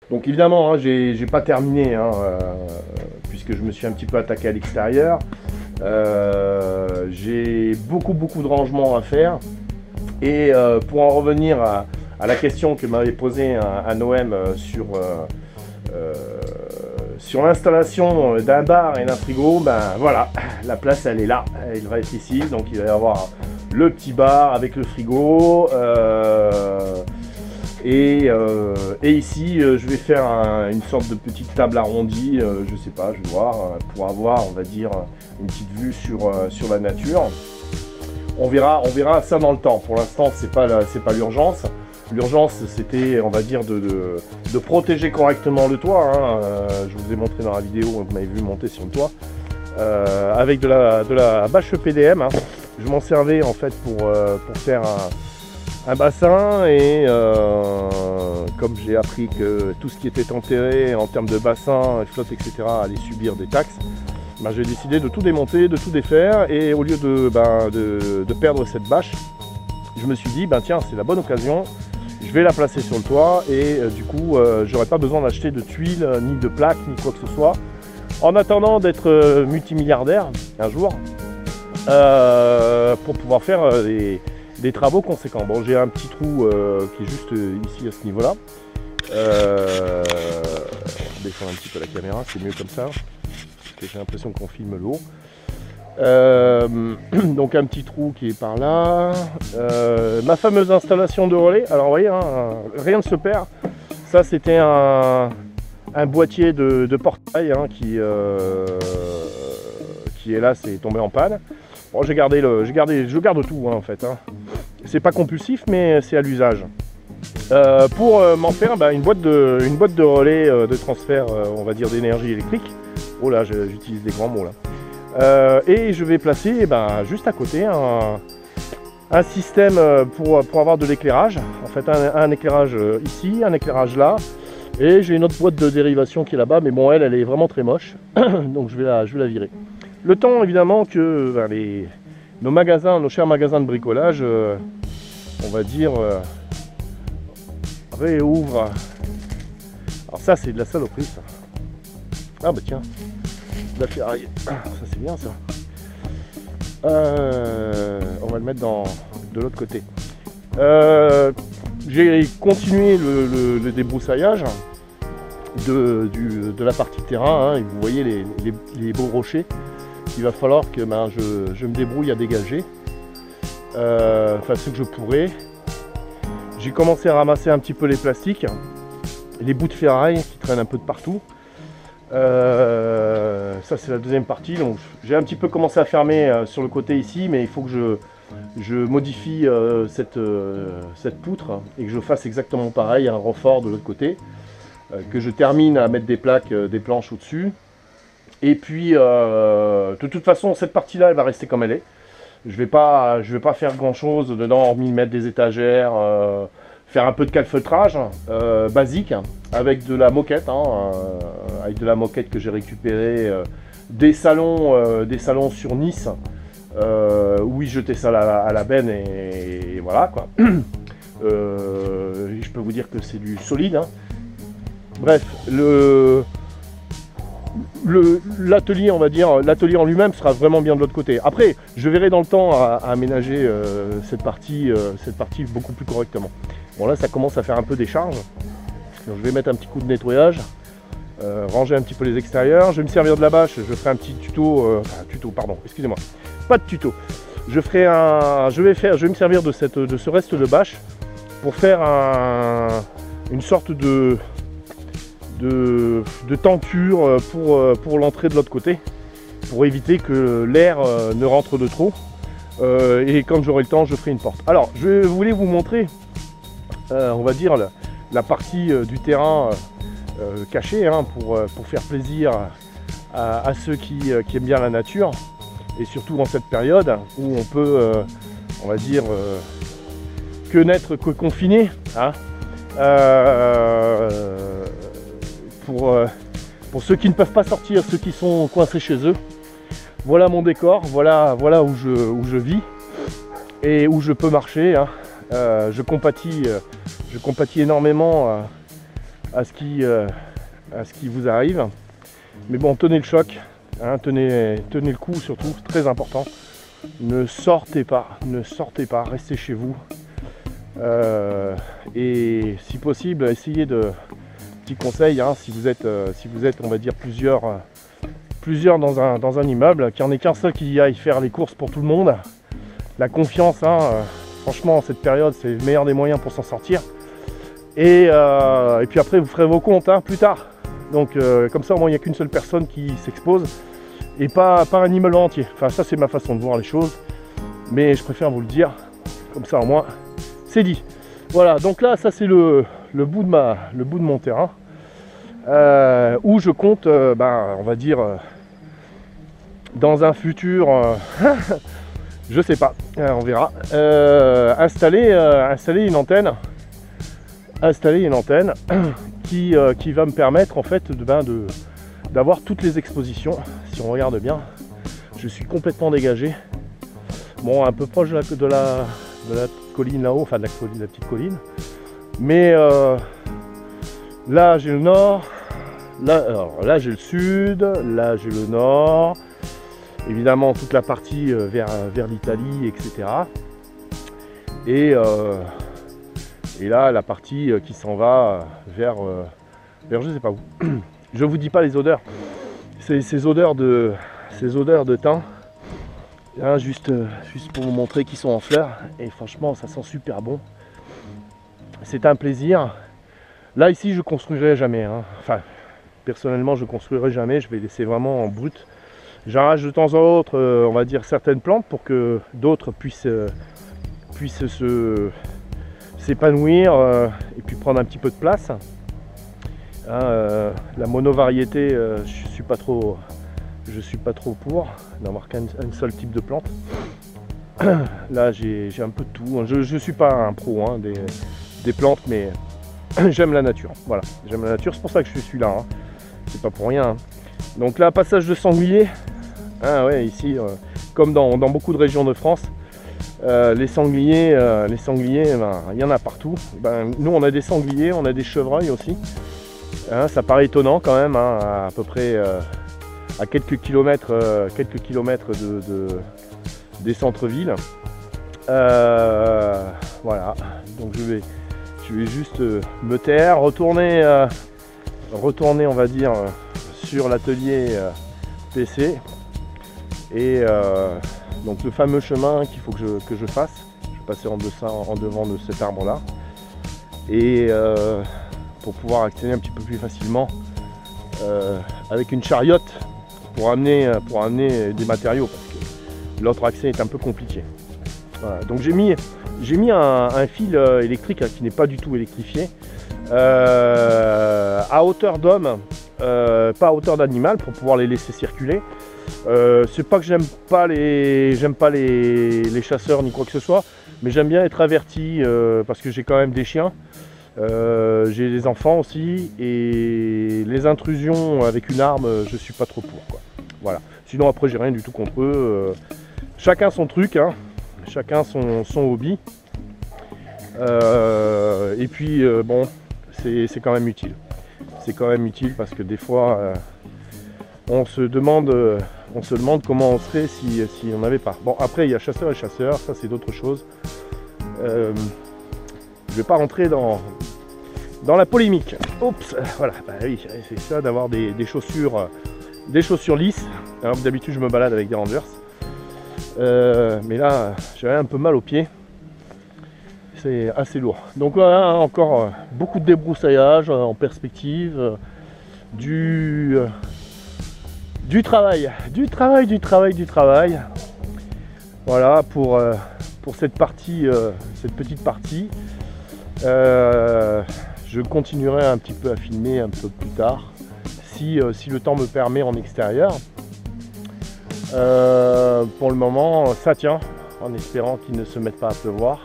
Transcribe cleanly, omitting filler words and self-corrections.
Donc évidemment, hein, j'ai pas terminé, hein, puisque je me suis un petit peu attaqué à l'extérieur. J'ai beaucoup de rangements à faire. Et pour en revenir à la question que m'avait posée un Noëm sur l'installation d'un bar et d'un frigo, ben voilà, la place elle est là, elle va être ici, donc il va y avoir le petit bar avec le frigo, et ici je vais faire une sorte de petite table arrondie, je sais pas, je vais voir, pour avoir, on va dire, une petite vue sur la nature. On verra ça dans le temps. Pour l'instant, c'est pas l'urgence. L'urgence, c'était, on va dire, de protéger correctement le toit. Hein. Je vous ai montré dans la vidéo, vous m'avez vu monter sur le toit. Avec de la bâche PDM. Hein. Je m'en servais en fait pour faire un bassin. Et comme j'ai appris que tout ce qui était enterré en termes de bassin, flotte, etc., allait subir des taxes, ben, j'ai décidé de tout démonter, de tout défaire, et au lieu de perdre cette bâche, je me suis dit, ben tiens, c'est la bonne occasion, je vais la placer sur le toit, et du coup, j'aurai pas besoin d'acheter de tuiles, ni de plaques, ni quoi que ce soit, en attendant d'être multimilliardaire un jour, pour pouvoir faire des travaux conséquents. Bon, j'ai un petit trou qui est juste ici à ce niveau-là. Descendre un petit peu la caméra, c'est mieux comme ça. J'ai l'impression qu'on filme l'eau. Donc un petit trou qui est par là. Ma fameuse installation de relais. Alors vous voyez, hein, rien ne se perd. Ça c'était un boîtier de portail, hein, qui est là, c'est tombé en panne. Bon, je garde tout, hein, en fait. Hein. C'est pas compulsif, mais c'est à l'usage. Pour m'en faire une boîte de relais de transfert, on va dire, d'énergie électrique. Oh là, j'utilise des grands mots là. Et je vais placer juste à côté un système pour avoir de l'éclairage. En fait, un éclairage ici, un éclairage là. Et j'ai une autre boîte de dérivation qui est là-bas, mais bon, elle est vraiment très moche. Donc je vais la virer. Le temps, évidemment, que nos chers magasins de bricolage, on va dire, réouvrent. Alors ça, c'est de la saloperie, ça. Ah bah tiens, la ferraille, ça c'est bien ça. On va le mettre de l'autre côté. J'ai continué le débroussaillage de la partie terrain, hein, et vous voyez les beaux rochers. Il va falloir que je me débrouille à dégager, enfin ce que je pourrais. J'ai commencé à ramasser un petit peu les plastiques, les bouts de ferraille qui traînent un peu de partout. Ça c'est la deuxième partie, donc j'ai un petit peu commencé à fermer sur le côté ici, mais il faut que je modifie cette poutre et que je fasse exactement pareil, un renfort de l'autre côté, que je termine à mettre des plaques, des planches au dessus, et puis de toute façon cette partie là elle va rester comme elle est. Je vais pas faire grand chose dedans hormis mettre des étagères, faire un peu de calfeutrage basique avec de la moquette, hein, avec de la moquette que j'ai récupérée des salons sur Nice, où ils jetaient ça à la benne, et voilà quoi. Je peux vous dire que c'est du solide, hein. Bref, l'atelier, on va dire, l'atelier en lui-même sera vraiment bien de l'autre côté. Après, je verrai dans le temps à aménager cette partie beaucoup plus correctement. Bon là, ça commence à faire un peu des charges. Donc je vais mettre un petit coup de nettoyage, ranger un petit peu les extérieurs. Je vais me servir de la bâche, je ferai un petit tuto, pardon, excusez-moi, pas de tuto. Je vais me servir de ce reste de bâche pour faire une sorte de tenture pour l'entrée de l'autre côté, pour éviter que l'air ne rentre de trop, et quand j'aurai le temps je ferai une porte. Alors je voulais vous montrer on va dire la partie du terrain caché, hein, pour faire plaisir à ceux qui aiment bien la nature, et surtout en cette période où on peut on va dire que n'être que confiné, hein. Pour ceux qui ne peuvent pas sortir, ceux qui sont coincés chez eux, voilà mon décor, voilà où je vis et où je peux marcher, hein. Je compatis énormément à ce qui vous arrive. Mais bon, tenez le choc, hein, tenez le coup surtout, très important. Ne sortez pas, restez chez vous. Et si possible, essayez de... Petit conseil, hein, si vous êtes, on va dire, plusieurs dans un immeuble, qu'il n'y en ait qu'un seul qui aille faire les courses pour tout le monde. La confiance, hein, franchement, en cette période, c'est le meilleur des moyens pour s'en sortir. Et puis après, vous ferez vos comptes, hein, plus tard. Donc comme ça, au moins, il n'y a qu'une seule personne qui s'expose et pas un immeuble entier. Enfin, ça, c'est ma façon de voir les choses. Mais je préfère vous le dire, comme ça, au moins, c'est dit. Voilà, donc là, ça, c'est le bout de mon terrain. Où je compte, on va dire, dans un futur, je sais pas, on verra, installer une antenne. Qui va me permettre en fait d'avoir toutes les expositions. Si on regarde bien, je suis complètement dégagé. Bon, un peu proche de la colline là-haut, enfin de la petite colline. Mais là j'ai le nord, là j'ai le sud, là j'ai le nord. Évidemment toute la partie vers l'Italie, etc. Et là, la partie qui s'en va vers je sais pas où. Je vous dis pas les odeurs. Ces odeurs de thym. Hein, juste pour vous montrer qu'ils sont en fleurs. Et franchement, ça sent super bon. C'est un plaisir. Là, ici, je construirai jamais. Hein. Enfin, personnellement, je construirai jamais. Je vais laisser vraiment en brut. J'arrache de temps en autre, on va dire, certaines plantes pour que d'autres puissent s'épanouir et puis prendre un petit peu de place. Hein, la monovariété, je suis pas trop pour d'avoir qu'un seul type de plante. Là j'ai un peu de tout. Je suis pas un pro hein, des plantes, mais j'aime la nature. Voilà, j'aime la nature, c'est pour ça que je suis là. Hein. C'est pas pour rien. Hein. Donc là, passage de sanglier. Ah ouais, ici, comme dans beaucoup de régions de France. Les sangliers, il y en a partout. Nous on a des sangliers, on a des chevreuils aussi. Hein, ça paraît étonnant quand même, hein, à peu près à quelques kilomètres des centres-villes. Voilà, donc je vais juste me taire, retourner on va dire sur l'atelier PC et donc le fameux chemin qu'il faut que je fasse. Je vais passer en devant de cet arbre là et pour pouvoir accéder un petit peu plus facilement avec une chariote pour amener des matériaux parce que l'autre accès est un peu compliqué. Voilà. Donc j'ai mis un fil électrique qui n'est pas du tout électrifié à hauteur d'homme, pas à hauteur d'animal pour pouvoir les laisser circuler. C'est pas que j'aime pas les chasseurs ni quoi que ce soit, mais j'aime bien être averti parce que j'ai quand même des chiens, j'ai des enfants aussi et les intrusions avec une arme, je suis pas trop pour quoi. Voilà. Sinon après j'ai rien du tout contre eux. Chacun son truc, hein. Chacun son hobby. Et puis bon, c'est quand même utile. C'est quand même utile parce que des fois on se demande comment on serait si on n'avait pas. Bon après il y a chasseurs et chasseurs, ça c'est d'autres choses. Je vais pas rentrer dans la polémique. Oups, voilà, bah oui, c'est ça d'avoir des chaussures lisses. Alors d'habitude je me balade avec des Rangers. Mais là j'avais un peu mal aux pieds. C'est assez lourd. Donc voilà, encore beaucoup de débroussaillage en perspective, du travail. Voilà pour cette partie, cette petite partie. Je continuerai un petit peu à filmer un peu plus tard, si le temps me permet en extérieur. Pour le moment, ça tient, en espérant qu'il ne se mette pas à pleuvoir.